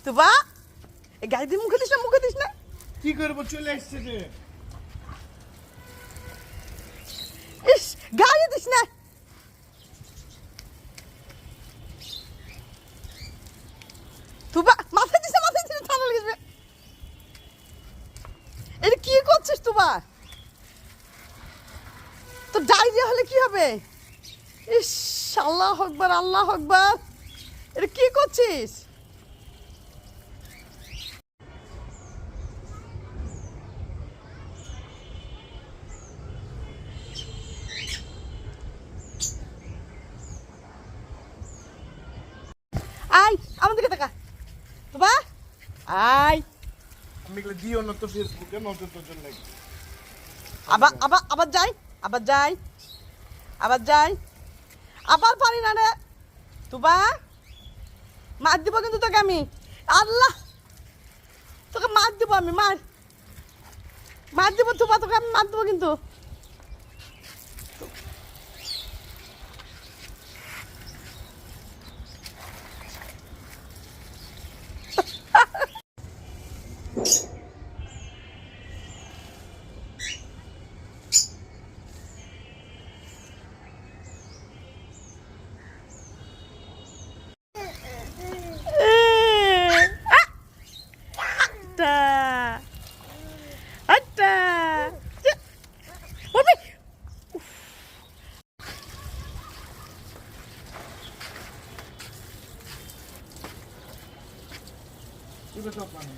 তুবা এই গাড়ি দিয়ে মুখে দিস না কি করবো, চলে আসছে যে। ইস গাড়ি দিস না। তুবা মাথায় দিস ঠান্ডা লেগে এটা কি করছিস তুবা? তো ডায়রিয়া হলে কি হবে? ইস আল্লাহ আকবার এটা কি করছিস? আয় আমার দিকে তাকা তুবা, আয়। আমি এগুলো দিও না তো ফেসবুকে, নজর টজর লাগে। আবার যাই আবার পারি না রে তুবা, মার দিব কিন্তু তোকে আমি। আল্লাহ তোকে মার দিব আমি, মার দিব তুবা, তোকে আমি মার দিব কিন্তু। এগুলো সব পানি।